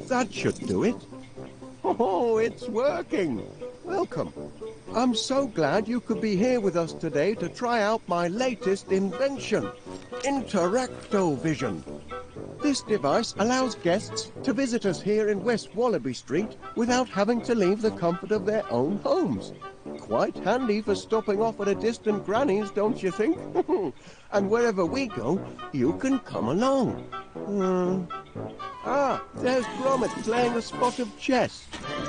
That should do it. Oh, it's working. Welcome. I'm so glad you could be here with us today to try out my latest invention, Interactovision. This device allows guests to visit us here in West Wallaby Street without having to leave the comfort of their own homes. Quite handy for stopping off at a distant granny's, don't you think? And wherever we go, you can come along. There's Gromit playing a spot of chess.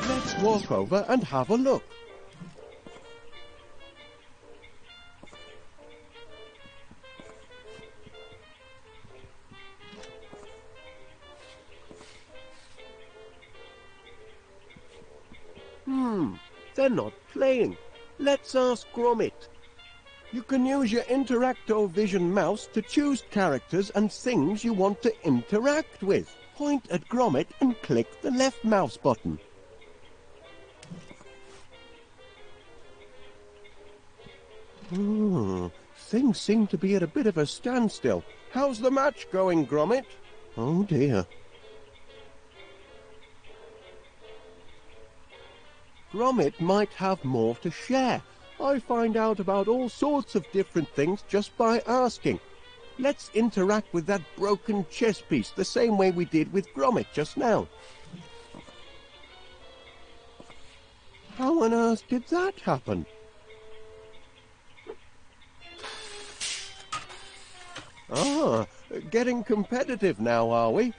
Let's walk over and have a look. They're not playing. Let's ask Gromit. You can use your Interactovision mouse to choose characters and things you want to interact with. Point at Gromit and click the left mouse button. Things seem to be at a bit of a standstill. How's the match going, Gromit? Oh dear. Gromit might have more to share. I find out about all sorts of different things just by asking. Let's interact with that broken chess piece the same way we did with Gromit just now. How on earth did that happen? Getting competitive now, are we?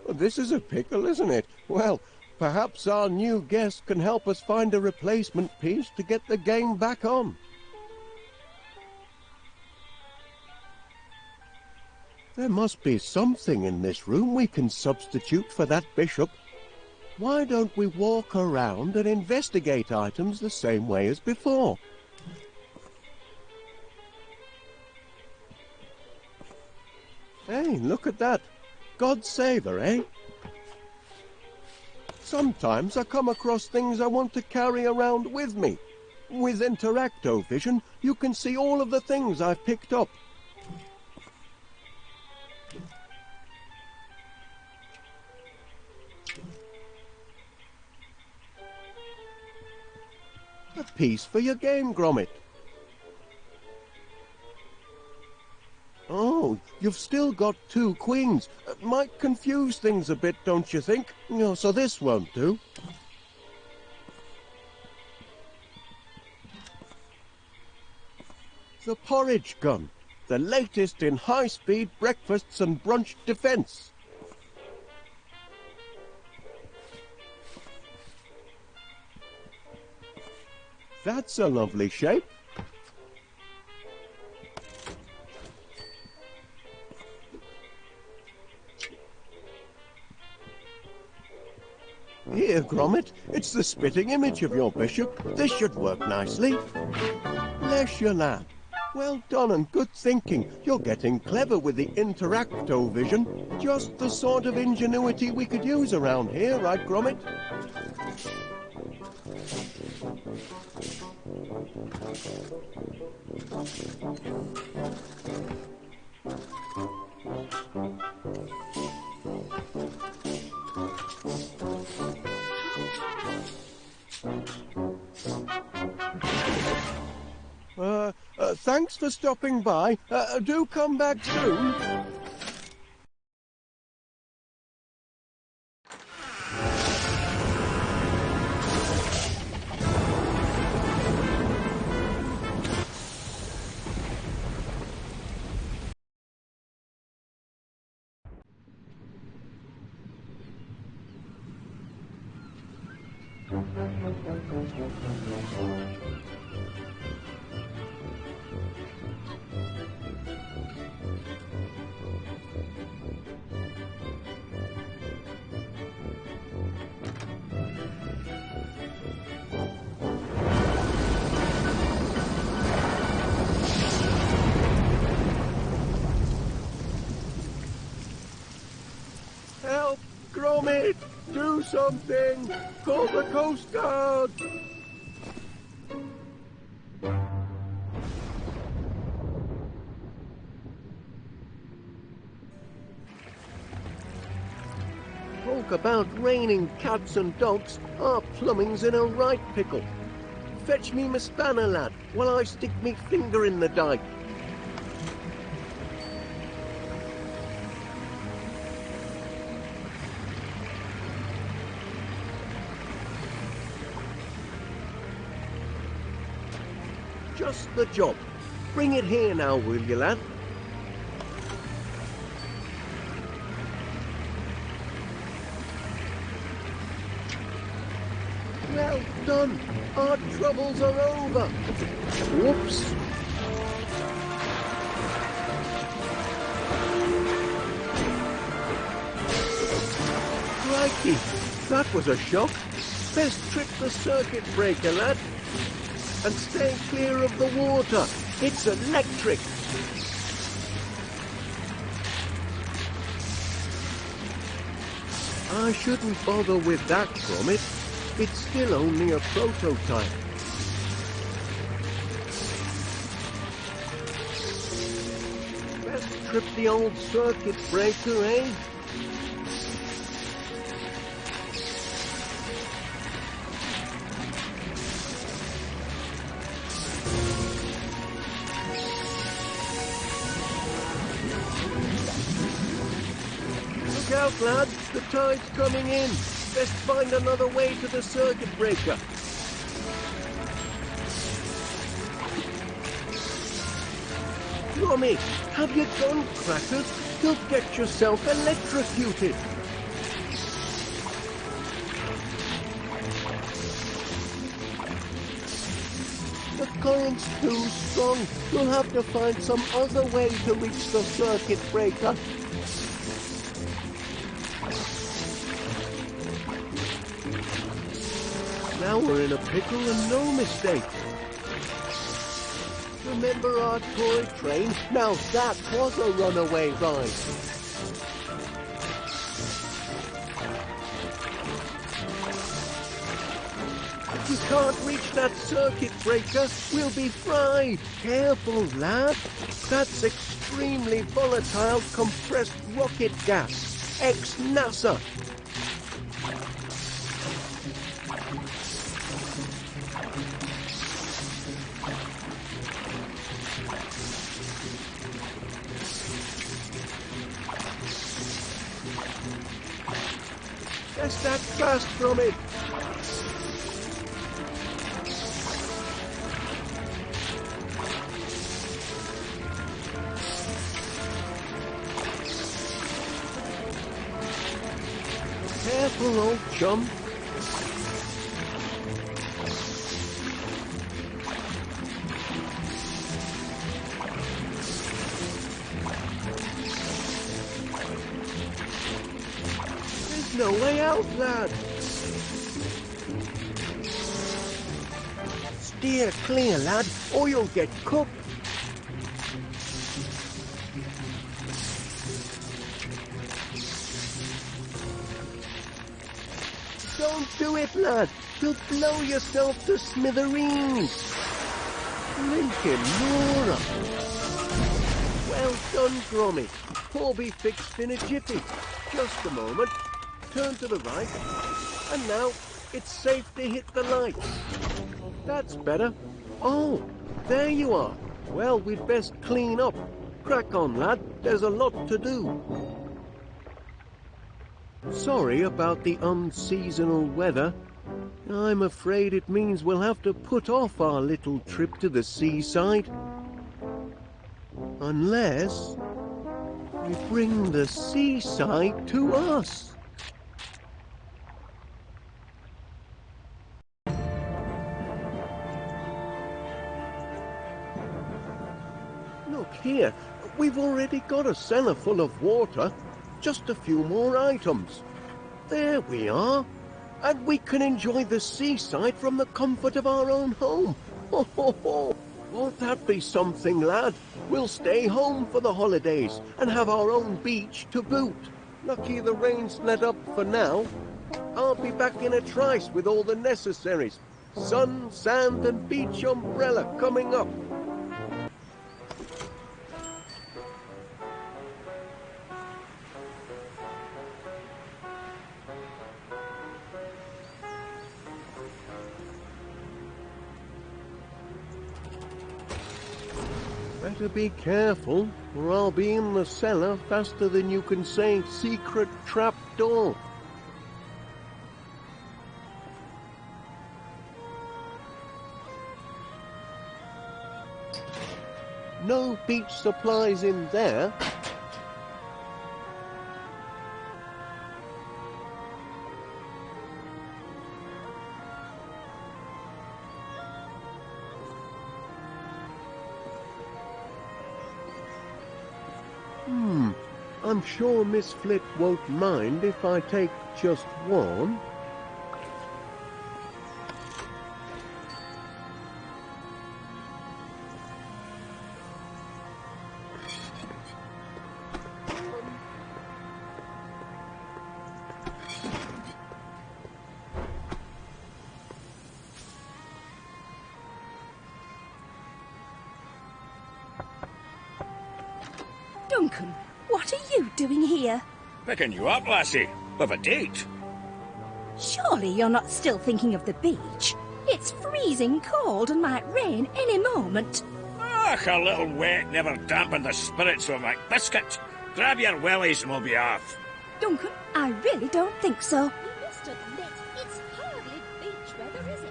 This is a pickle, isn't it? Well, perhaps our new guest can help us find a replacement piece to get the game back on. There must be something in this room we can substitute for that bishop. Why don't we walk around and investigate items the same way as before? Hey, look at that. God save her, eh? Sometimes I come across things I want to carry around with me. With Interactovision, you can see all of the things I've picked up. A piece for your game, Gromit. Oh, you've still got 2 queens. Might confuse things a bit, don't you think? So this won't do. The porridge gun, the latest in high-speed breakfasts and brunch defense. That's a lovely shape. Here, Gromit, it's the spitting image of your bishop. This should work nicely. Bless your lad. Well done and good thinking. You're getting clever with the Interactovision. Just the sort of ingenuity we could use around here, right, Gromit? Thanks for stopping by. Do come back soon. Help! Gromit! Do something! Call the Coast Guard! Oh, talk about raining cats and dogs, our plumbing's in a right pickle. Fetch me my spanner, lad, while I stick me finger in the dike. Just the job. Bring it here now, will you, lad? Well done. Our troubles are over. Whoops. Crikey, that was a shock. Best trip the circuit breaker, lad. And stay clear of the water. It's electric. I shouldn't bother with that, Gromit. It's still only a prototype. Best trip the old circuit breaker, eh? Look out, lad. The tide's coming in. Best find another way to the circuit breaker. Gromit, have you done, crackers? You'll get yourself electrocuted. The current's too strong. You'll have to find some other way to reach the circuit breaker. Now we're in a pickle and no mistake. Remember our toy train? Now that was a runaway ride. If we can't reach that circuit breaker, we'll be fried. Careful, lad. That's extremely volatile compressed rocket gas. Ex-NASA. Just that fast from it. Careful, old chum. No way out, lad. Steer clear, lad, or you'll get cooked. Don't do it, lad. You'll blow yourself to smithereens. Lincoln Nora. Well done, Gromit. All be fixed in a jiffy. Just a moment. Turn to the right, and now it's safe to hit the lights. That's better. Oh, there you are. Well, we'd best clean up. Crack on, lad. There's a lot to do. Sorry about the unseasonal weather. I'm afraid it means we'll have to put off our little trip to the seaside. Unless we bring the seaside to us. Look here, we've already got a cellar full of water. Just a few more items. There we are. And we can enjoy the seaside from the comfort of our own home. Ho, ho, ho. Won't that be something, lad? We'll stay home for the holidays and have our own beach to boot. Lucky the rain's let up for now. I'll be back in a trice with all the necessaries. Sun, sand and beach umbrella coming up. Better be careful, or I'll be in the cellar faster than you can say secret trap door. No beach supplies in there. I'm sure Miss Flit won't mind if I take just one. Duncan, what are you doing here? Picking you up, lassie. With a date. Surely you're not still thinking of the beach? It's freezing cold and might rain any moment. Ach, a little wet never dampened the spirits of McBiscuit. Grab your wellies and we'll be off. Duncan, I really don't think so. You must admit, it's hardly beach weather, is it?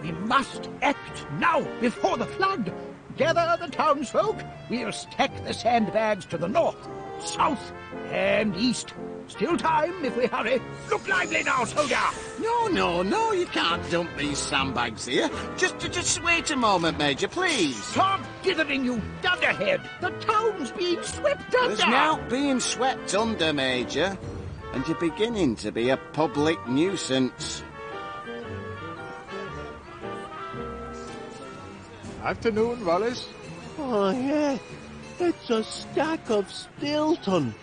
We must act now, before the flood. Gather the townsfolk. We'll stack the sandbags to the north, south, and east. Still time if we hurry. Look lively now, soldier! No, you can't dump these sandbags here. Just wait a moment, Major, please. Stop dithering, you dunderhead! The town's being swept under! There's now being swept under, Major, and you're beginning to be a public nuisance. Afternoon, Wallace. Oh, yeah, it's a stack of Stilton.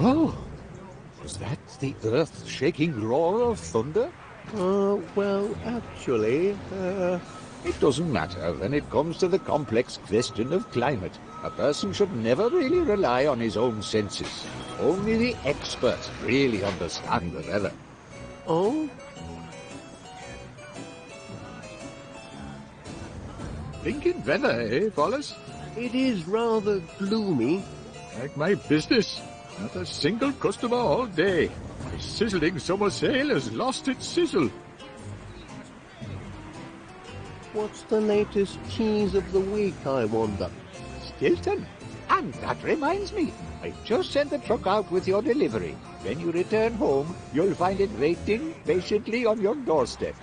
Oh, was that the earth-shaking roar of thunder? Well, actually, It doesn't matter when it comes to the complex question of climate. A person should never really rely on his own senses. Only the experts really understand the weather. oh? Thinking weather, eh, Wallace? It is rather gloomy. Like my business. Not a single customer all day. My sizzling summer sale has lost its sizzle. What's the latest cheese of the week, I wonder? Stilton. And that reminds me, I just sent the truck out with your delivery. When you return home, you'll find it waiting patiently on your doorstep.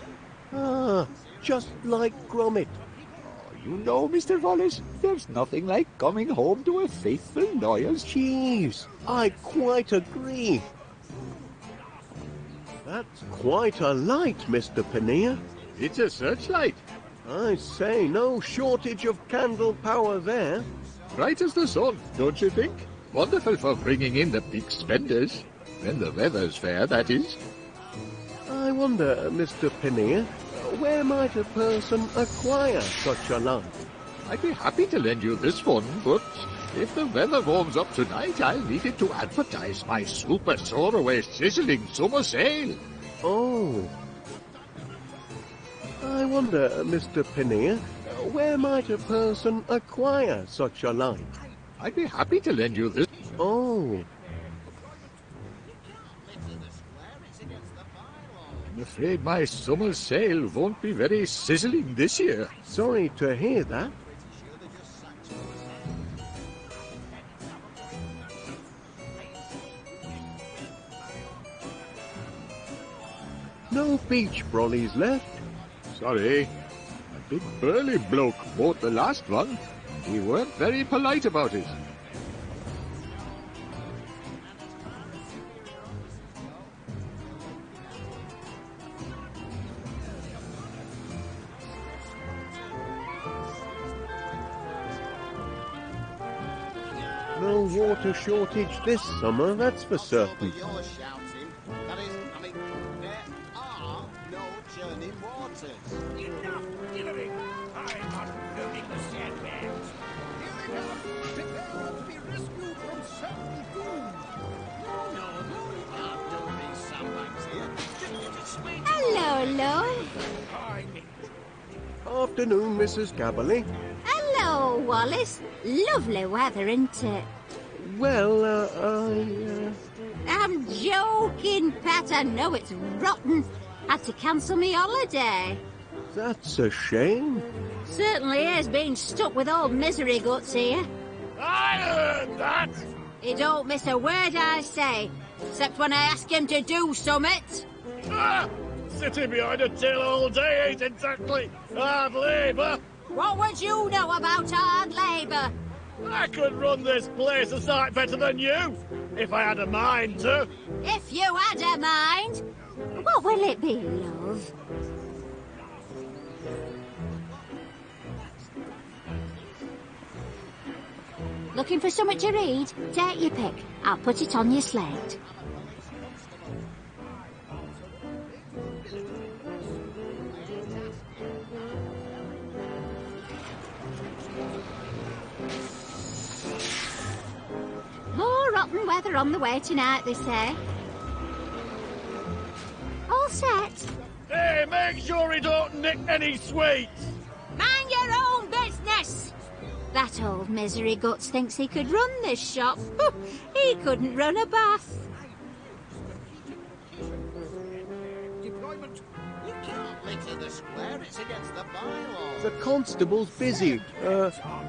Ah, just like Gromit. You know, Mr. Wallace, there's nothing like coming home to a faithful, loyal... Jeez, I quite agree. That's quite a light, Mr. Panea. It's a searchlight. I say, no shortage of candle power there. Bright as the sun, don't you think? Wonderful for bringing in the big spenders. When the weather's fair, that is. I wonder, Mr. Panea, where might a person acquire such a light? I'd be happy to lend you this one, but if the weather warms up tonight, I'll need it to advertise my super soaraway sizzling summer sale. Oh. I wonder, Mr. Panea, where might a person acquire such a light? I'd be happy to lend you this. Oh. I'm afraid my summer sale won't be very sizzling this year. Sorry to hear that. No beach brollies left. Sorry. A big burly bloke bought the last one. He weren't very polite about it. No water shortage this summer, that's for certain. You're shouting. That is, there are no churning waters. Enough dithering! I'm unloading the sandbags. Here they come! Prepare to be rescued from afternoon, Mrs. Gabberley. Hello, Wallace. Lovely weather, isn't it? Well, I'm joking, Pat. I know it's rotten. Had to cancel me holiday. That's a shame. Certainly is being stuck with old misery guts here. I heard that! He don't miss a word I say, except when I ask him to do summit. Ah! Sitting behind a till all day ain't exactly hard labour. What would you know about hard labour? I could run this place a sight better than you, if I had a mind to. If you had a mind. What will it be, love? Looking for something to read? Take your pick. I'll put it on your slate. More rotten weather on the way tonight, they say. All set. Hey, make sure he don't nick any sweets. Mind your own business! That old misery guts thinks he could run this shop. He couldn't run a bath. Deployment. You can't litter the square. It's against the bylaws. The constable's busy,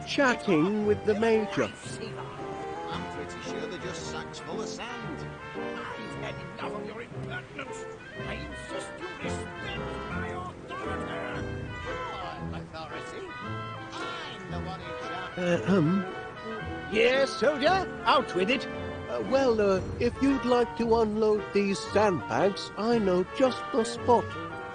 chatting with the major. I'm pretty sure they're just sacks full of sand. I've had enough of your impertinence. I insist you respect my authority. Your authority? I'm the one in charge. Yes, soldier, out with it. Well, if you'd like to unload these sandbags, I know just the spot.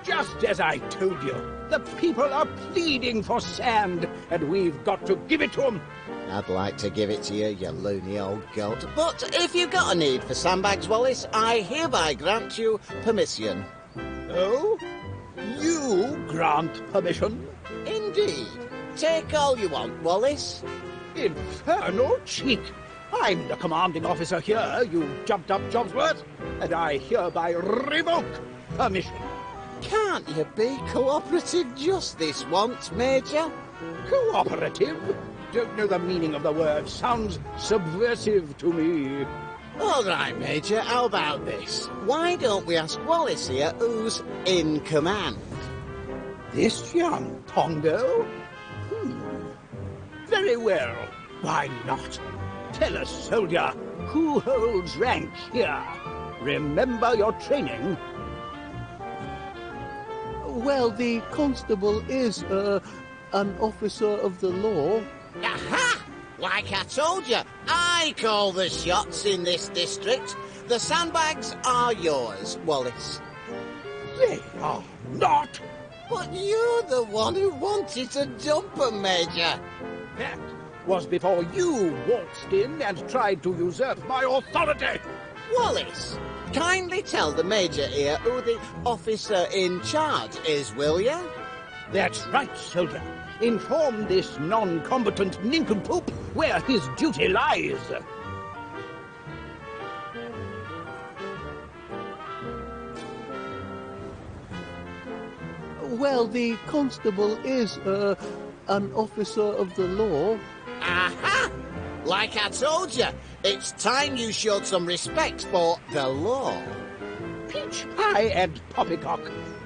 Just as I told you, the people are pleading for sand, and we've got to give it to them. I'd like to give it to you, you loony old goat. But if you've got a need for sandbags, Wallace, I hereby grant you permission. Oh? You grant permission? Indeed. Take all you want, Wallace. Infernal cheek! I'm the commanding officer here, you jumped-up Jobsworth, and I hereby revoke permission. Can't you be cooperative just this once, Major? Cooperative? Don't know the meaning of the word. Sounds subversive to me. All right, Major, how about this? Why don't we ask Wallace here who's in command? This young Pongo? Very well. Why not? Tell us, soldier, who holds rank here? Remember your training. Well, the constable is, an officer of the law. Aha! Like I told you, I call the shots in this district. The sandbags are yours, Wallace. They are not. But you're the one who wanted to dump 'em, Major. That was before you waltzed in and tried to usurp my authority. Wallace, kindly tell the Major here who the officer in charge is, will you? That's right, soldier. Inform this non-combatant nincompoop where his duty lies. Well, the constable is, an officer of the law. Aha! Like I told you, it's time you showed some respect for the law. Peach pie and poppycock.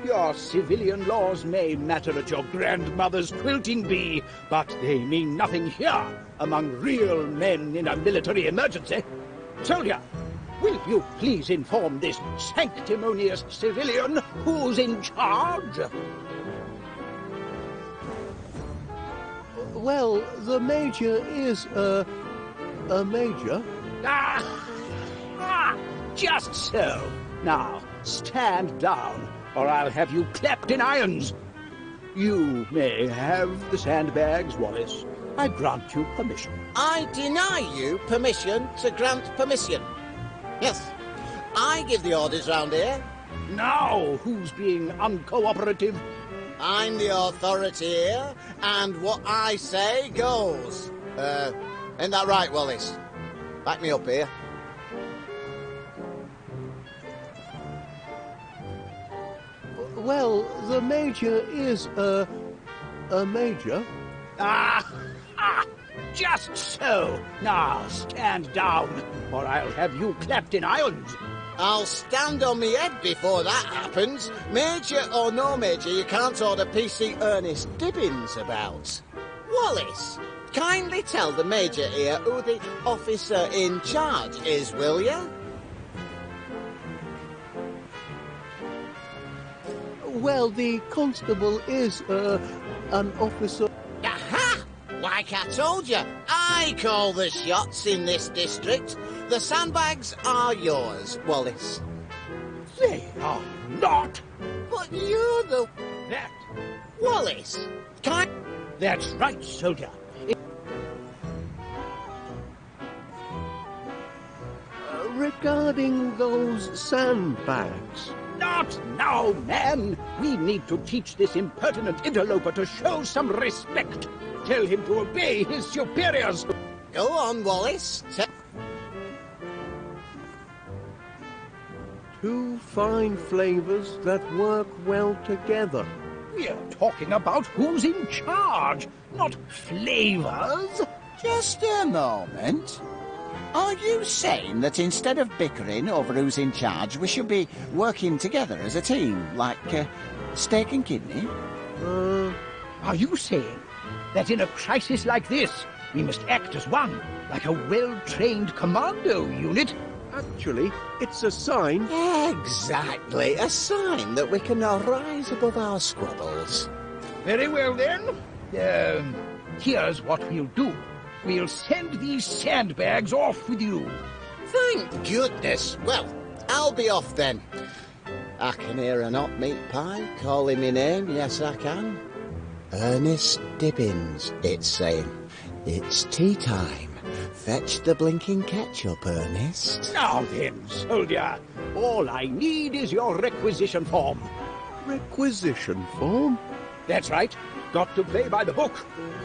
Your civilian laws may matter at your grandmother's quilting bee, but they mean nothing here among real men in a military emergency. Soldier, will you please inform this sanctimonious civilian who's in charge? Well, the major is, a major. Just so. Now, stand down, or I'll have you clapped in irons. You may have the sandbags, Wallace. I grant you permission. I deny you permission to grant permission. Yes, I give the orders round here. Now, who's being uncooperative? I'm the authority here, and what I say goes. Ain't that right, Wallace? Back me up here. Well, the major is, Major? Just so. Now stand down, or I'll have you clapped in irons. I'll stand on me head before that happens. Major or no major, you can't order PC Ernest Dibbins about. Wallace, kindly tell the major here who the officer in charge is, will you? Well, the constable is, an officer... Aha! Like I told you, I call the shots in this district. The sandbags are yours, Wallace. They are not. But you're the... That. Wallace, That's right, soldier. Regarding those sandbags... Not now, man! We need to teach this impertinent interloper to show some respect. Tell him to obey his superiors. Go on, Wallace. Two fine flavors that work well together. We're talking about who's in charge, not flavors. Just a moment. Are you saying that instead of bickering over who's in charge, we should be working together as a team, like steak and kidney? Are you saying that in a crisis like this, we must act as one, like a well-trained commando unit? Actually, it's a sign... Exactly, a sign that we can now rise above our squabbles. Very well, then. Here's what we'll do. We'll send these sandbags off with you. Thank goodness. Well, I'll be off then. I can hear an hot meat pie calling me name, yes I can. Ernest Dibbins, it's saying. It's tea time. Fetch the blinking ketchup, Ernest. Now then, soldier, all I need is your requisition form. Requisition form? That's right. Got to play by the book.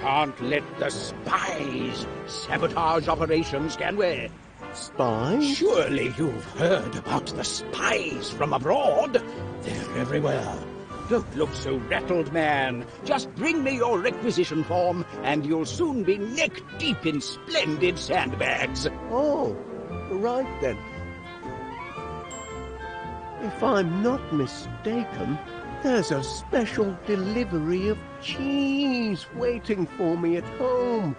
Can't let the spies sabotage operations, can we? Spies? Surely you've heard about the spies from abroad. They're everywhere. Don't look so rattled, man. Just bring me your requisition form, and you'll soon be neck-deep in splendid sandbags. Oh, right then. If I'm not mistaken, there's a special delivery of cheese waiting for me at home.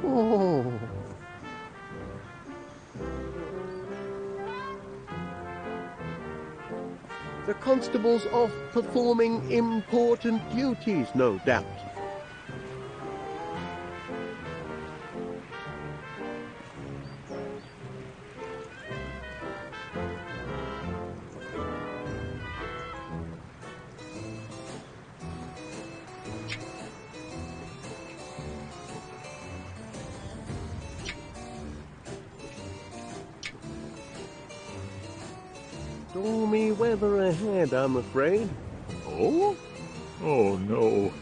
Oh. The constable's off performing important duties, no doubt. Stormy weather ahead, I'm afraid. Oh? Oh, no.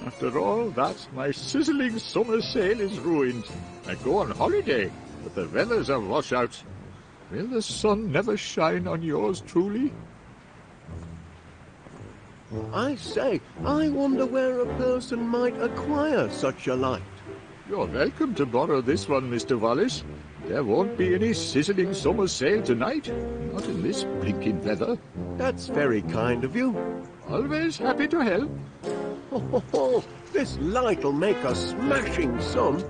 After all that, my sizzling summer sail is ruined. I go on holiday, but the weather's a washout. Will the sun never shine on yours truly? I say, I wonder where a person might acquire such a light. You're welcome to borrow this one, Mr. Wallace. There won't be any sizzling summer sail tonight. Not in this blinking weather. That's very kind of you. Always happy to help. Ho, ho, ho. This light'll make a smashing sun.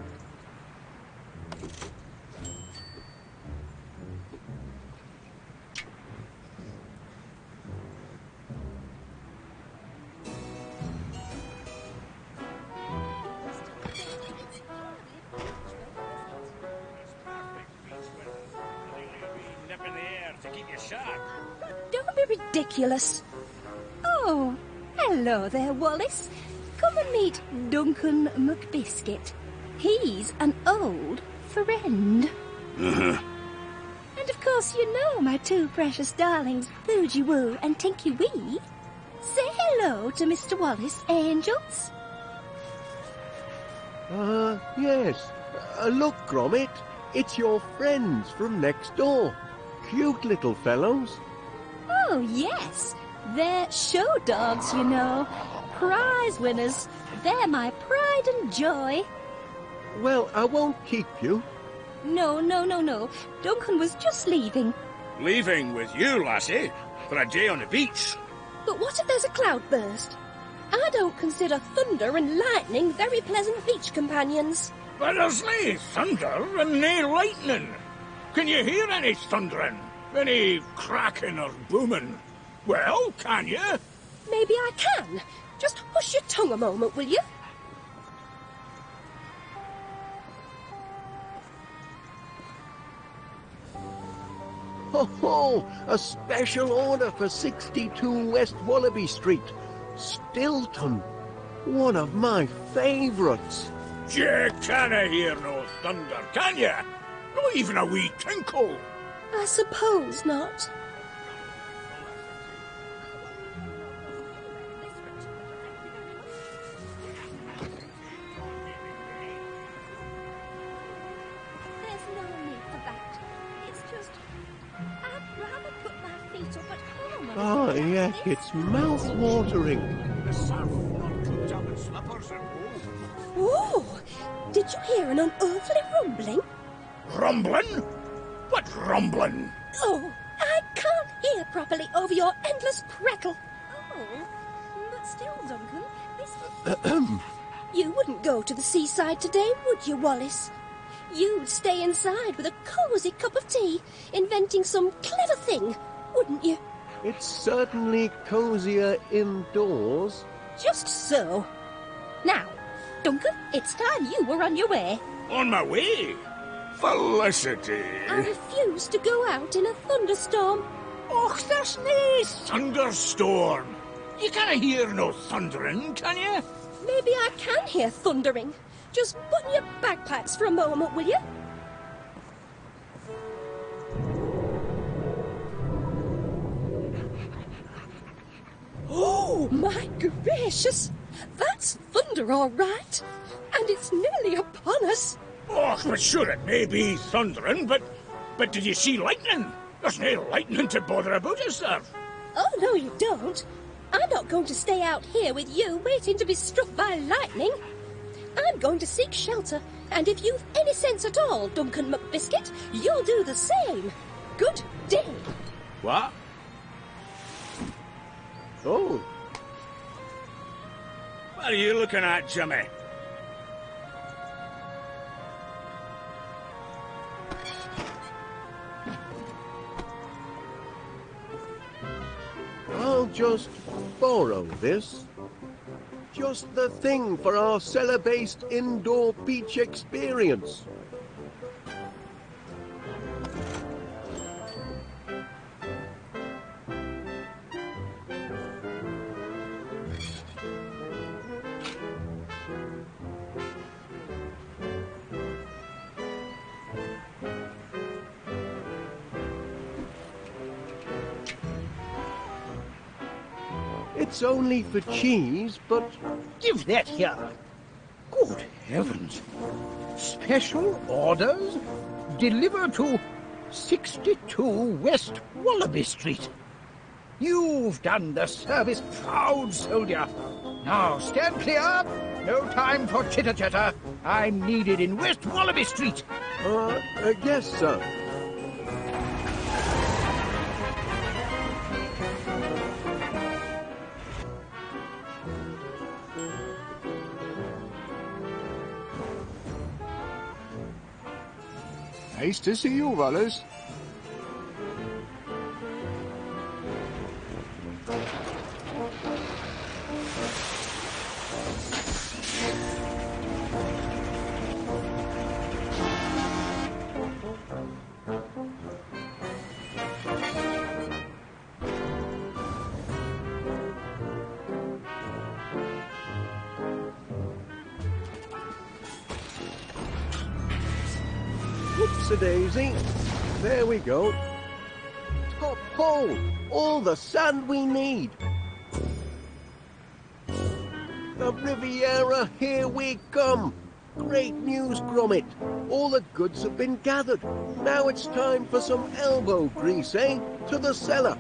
Don't be ridiculous. Oh, hello there, Wallace. Come and meet Duncan McBiscuit. He's an old friend. And of course you know my two precious darlings, Boogie Woo and Tinky Wee. Say hello to Mr. Wallace, angels. Yes. Look, Gromit, it's your friends from next door. Cute little fellows. Oh, yes. They're show dogs, you know. prize winners. They're my pride and joy. Well, I won't keep you. No. Duncan was just leaving. Leaving with you, lassie, for a day on the beach. But what if there's a cloudburst? I don't consider thunder and lightning very pleasant beach companions. But there's nae thunder and nae lightning. Can you hear any thundering? Any cracking or booming? Well, can you? Maybe I can. Just hush your tongue a moment, will you? Ho! A special order for 62 West Wallaby Street. Stilton. One of my favourites. You canna hear no thunder, can you? Not even a wee tinkle. I suppose not. There's no need for that. It's just... I'd rather put my feet up at home. Ah, yuck, it's mouth-watering. The surf not comes up in slippers and Oh! Did you hear an unearthly rumbling? rumbling? What rumbling? Oh, I can't hear properly over your endless crackle. Oh, but still, Duncan, this was... You wouldn't go to the seaside today, would you, Wallace? You'd stay inside with a cosy cup of tea, inventing some clever thing, wouldn't you? It's certainly cosier indoors. Just so. Now, Duncan, it's time you were on your way. On my way? Felicity. I refuse to go out in a thunderstorm. Och, there's nae thunderstorm. You canna hear no thundering, can you? Maybe I can hear thundering. Just button your bagpipes for a moment, will you? Oh, my gracious! That's thunder, all right. And it's nearly upon us. Och, but sure it may be thundering, but did you see lightning? There's no lightning to bother about, is there? Oh, no, you don't. I'm not going to stay out here with you waiting to be struck by lightning. I'm going to seek shelter, and if you've any sense at all, Duncan McBiscuit, you'll do the same. Good day. What? Oh, What are you looking at, Jimmy? I'll just borrow this. Just the thing for our cellar-based indoor beach experience. It's only for cheese, but... Give that here. Good heavens. Special orders delivered to 62 West Wallaby Street. You've done the service proud, soldier. Now stand clear. No time for chitter-chatter. I'm needed in West Wallaby Street. Yes, sir. Nice to see you, Wallace. Whoops-a-daisy. There we go. Top hole! All the sand we need. The Riviera, here we come. Great news, Gromit. All the goods have been gathered. Now it's time for some elbow grease, eh? To the cellar.